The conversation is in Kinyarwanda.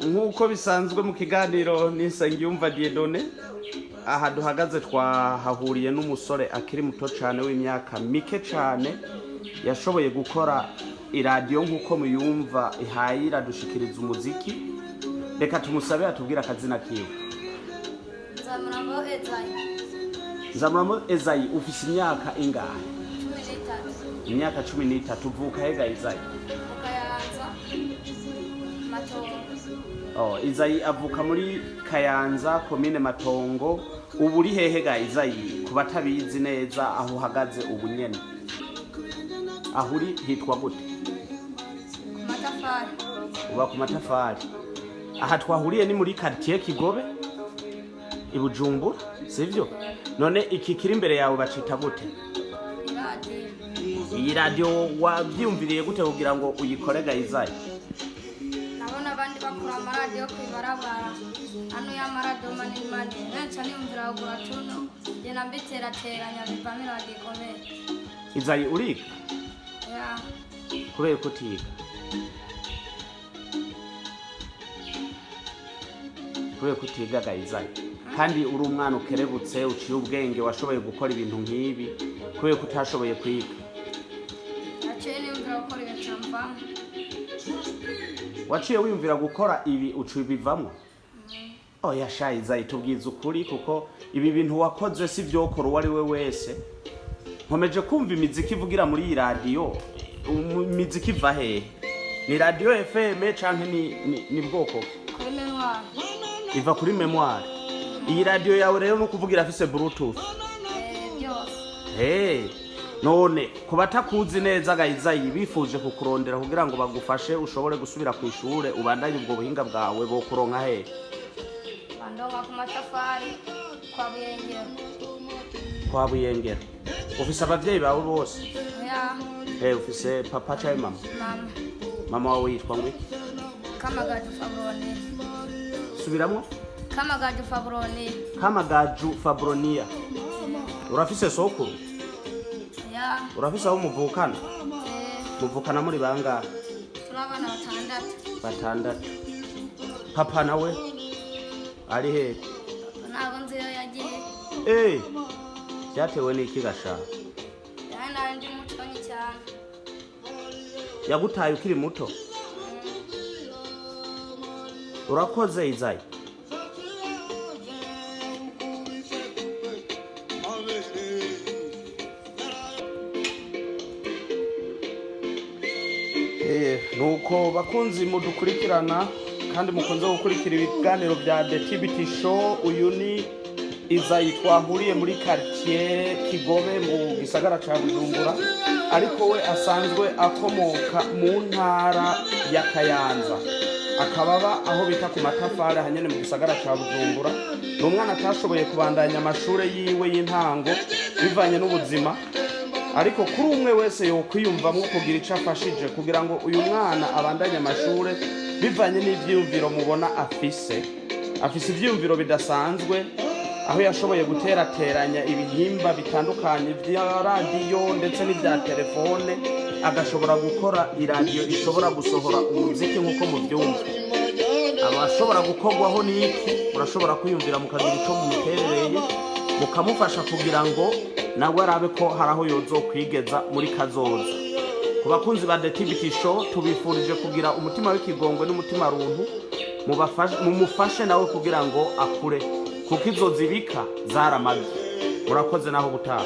Nk'uko bisanzwe mu kiganiro n'Isengiyumva Dieudonné, aha duhagaze twahahuriye n'umusore akiri muto cyane w'imyaka mike cyane yashoboye gukora iradiyo nk'uko muyumva ihaye iradushikiriza umuziki. Reka tumusabe atubwira akazina kiwe. Nzamurambaho Ezayi. Nzamurambaho Ezayi, ufise imyaka ingahe? 13. Imyaka 13. Uvuka hega Ezayi? Kayanza Matongo. Ezayi avuka muri Kayanza komine Matongo. Ubu uri hehe ga Ezayi ku batabizi neza aho uhagaze ubu nyene? Aho uri hitwa gute? Ku matafari. Uba ku matafari. Aha twahuriye ni muri quartier Kigobe i Bujumbura, sivyo? None iki kiri imbere yawe bacita gute? Iyi radio wabyumviriye gute kugira ngo uyikore ga Ezayi? Nabona abandi bakora amaradio kwibarabara. Hano ya maradio manini manini. Nanca niyumvira kugura tuno. Je nambiterateranya bivamo radio ikomeye. Ezayi uriga? Ya. Kubera ko utiga? Kubera ko utiga ga Ezayi? Kandi uri umwana ukerebutse uciye ubwenge washoboye gukora ibintu nk'ibi, kubera ko utashoboye kwiga? Naciye niyumvira gukora ibintu camvamo. Waciye wiyumvira gukora ibi uciye bivamo? Oya sha Ezayi, tubwiza ukuri kuko ibi bintu wakoze si vyokora uwari we wese. Nkomeje kumva imiziki ivugira muri iyi radio. Imiziki iva hehe? Ni radio FM canke ni bwoko? Kuri memoire. Iva kuri memoire. Iyi radio yawe rero no kuvugira afise Bluetooth. Byose. None kubatakuzi neza ga Ezayi bifuje kukurondera kugira ngo bagufashe ushobore gusubira ku ishure ubandanye ubwo buhinga bwawe bo kuronka hehe? Bandonga ku matafari kwa Buyengero. Kwa Buyengero. Ufise abavyeyi bawe bose? Ya. Ufise papa cyangwa mama? Mama. Mama wawe yitwa ngwi? Kamagaju Fabronia. Subiramwo? Kamagaju Fabronia. Kamagaju Fabronia. Urafise soko? Ya. Urafise aho muvukana? Muvukana muri bangahe? Turabana batandatu. Papa nawe ari he? Ntabwo nzi iyo yagiye. Byatewe n'iki gasha? Yana ndi mutonyi cyane. Yagutaye ukiri muto? Urakoze Ezayi. Nuko bakunzi mudukurikirana kandi mukunze gukurikira ibiganiro bya The TBT Show. Uyu ni Ezayi twahuriye muri quartier Kigobe mu gisagara ca Bujumbura, ariko we asanzwe akomoka mu ntara ya Kayanza, akababa aho bita ku matafari hanyene mu gisagara ca Bujumbura. Ni umwana atashoboye kubandanya amashure yiwe y'intango bivanye n'ubuzima, ariko kuri umwe wese yo kwiyumvamo kugira ico afashije kugira ngo uyu mwana abandanye amashure bivanye n'ivyumviro mubona afise ivyumviro bidasanzwe, aho yashoboye guterateranya ibihimba bitandukanye vya radio ndetse n'ivya telefone, agashobora gukora iradiyo ishobora gusohora umuziki nk'uko muvyumva. Abashobora gukorwaho n'iki urashobora kwiyumvira mukagira ico mumuterereye mukamufasha kugira ngo nawe arabe ko haraho yozokwigeza muri kazoza. Ku bakunzi ba The TBT Show tubifurije kugira umutima w'ikigongwe n'umutima runtu, mumufashe nawe kugira ngo akure kuko izo zibika zaramagi. Murakoze naho gutaha.